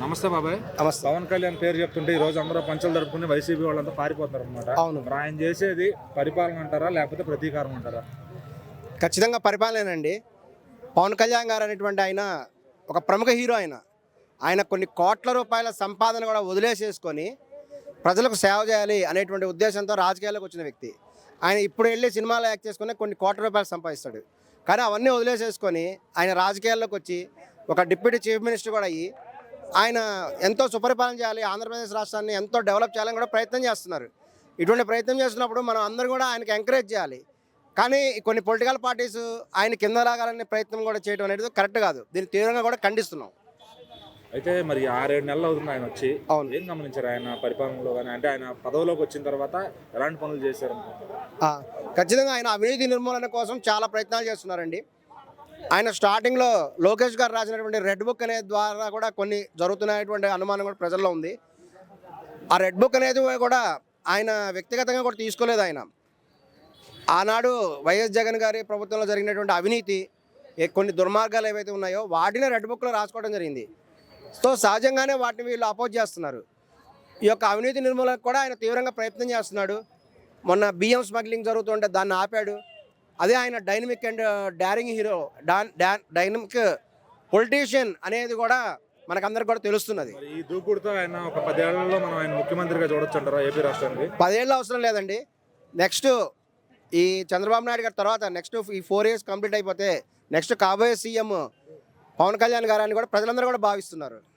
నమస్తే బాబాయ్. నమస్తే. పవన్ కళ్యాణ్ పేరు చెప్తుంటే ఈ రోజు అందరూ పంచలు జరుపుకుని వైసీపీ వాళ్ళంతా పారిపోతారు అనమాట. అవును. మరి ఆయన చేసేది పరిపాలన అంటారా లేకపోతే ప్రతీకారం అంటారా? ఖచ్చితంగా పరిపాలనేనండి. పవన్ కళ్యాణ్ గారు అనేటువంటి ఆయన ఒక ప్రముఖ హీరో. ఆయన కొన్ని కోట్ల రూపాయల సంపాదన కూడా వదిలేసేసుకొని ప్రజలకు సేవ చేయాలి అనేటువంటి ఉద్దేశంతో రాజకీయాల్లోకి వచ్చిన వ్యక్తి. ఆయన ఇప్పుడు వెళ్ళి సినిమాలో యాక్ట్ చేసుకుని కొన్ని కోట్ల రూపాయలు సంపాదిస్తాడు. కానీ అవన్నీ వదిలేసేసుకొని ఆయన రాజకీయాల్లోకి వచ్చి ఒక డిప్యూటీ చీఫ్ మినిస్టర్ కూడా అయ్యి ఆయన ఎంతో సుపరిపాలన చేయాలి, ఆంధ్రప్రదేశ్ రాష్ట్రాన్ని ఎంతో డెవలప్ చేయాలని కూడా ప్రయత్నం చేస్తున్నారు. ఇటువంటి ప్రయత్నం చేస్తున్నప్పుడు మనం అందరం కూడా ఆయనకి ఎంకరేజ్ చేయాలి. కానీ కొన్ని పొలిటికల్ పార్టీస్ ఆయన కింద లాగాలనే ప్రయత్నం కూడా చేయడం అనేది కరెక్ట్ కాదు. దీన్ని తీవ్రంగా కూడా ఖండిస్తున్నాం. అయితే మరి 6-7 నెలలు అవుతుంది ఆయన వచ్చి. అవును. ఏం గమనించారు ఆయన పరిపాలనలో కానీ? అంటే ఆయన పదవిలోకి వచ్చిన తర్వాత ఎలాంటి పనులు చేశారు? ఖచ్చితంగా ఆయన అవినీతి నిర్మూలన కోసం చాలా ప్రయత్నాలు చేస్తున్నారండి. ఆయన స్టార్టింగ్లో లోకేష్ గారు రాసినటువంటి రెడ్ బుక్ అనే ద్వారా కూడా కొన్ని జరుగుతున్నటువంటి అనుమానం కూడా ప్రజల్లో ఉంది. ఆ రెడ్ బుక్ అనేది కూడా ఆయన వ్యక్తిగతంగా కూడా తీసుకోలేదు. ఆయన ఆనాడు వైఎస్ జగన్ గారి ప్రభుత్వంలో జరిగినటువంటి అవినీతి, కొన్ని దుర్మార్గాలు ఏవైతే ఉన్నాయో వాటిని రెడ్ బుక్లో రాసుకోవడం జరిగింది. సో సహజంగానే వాటిని వీళ్ళు అపోజ్ చేస్తున్నారు. ఈ యొక్క అవినీతి నిర్మూలనకు కూడా ఆయన తీవ్రంగా ప్రయత్నం చేస్తున్నాడు. మొన్న బియ్యం స్మగ్లింగ్ జరుగుతుంటే దాన్ని ఆపాడు. అదే ఆయన dynamic and daring hero, dynamic politician అనేది కూడా మనకందరికి కూడా తెలుస్తున్నది. ఈ దూకుడుతో ఆయన ఒక 10 ఏళ్లలో మనం ఆయన ముఖ్యమంత్రిగా చూడొచ్చు అంటారా ఏపీ రాష్ట్రానికి? 10 ఏళ్ళు అవసరం లేదండి. నెక్స్ట్ ఈ చంద్రబాబు నాయుడు గారి తర్వాత నెక్స్ట్ ఈ 4 years కంప్లీట్ అయిపోతే నెక్స్ట్ కాబోయే సీఎం పవన్ కళ్యాణ్ గారని కూడా ప్రజలందరూ కూడా భావిస్తున్నారు.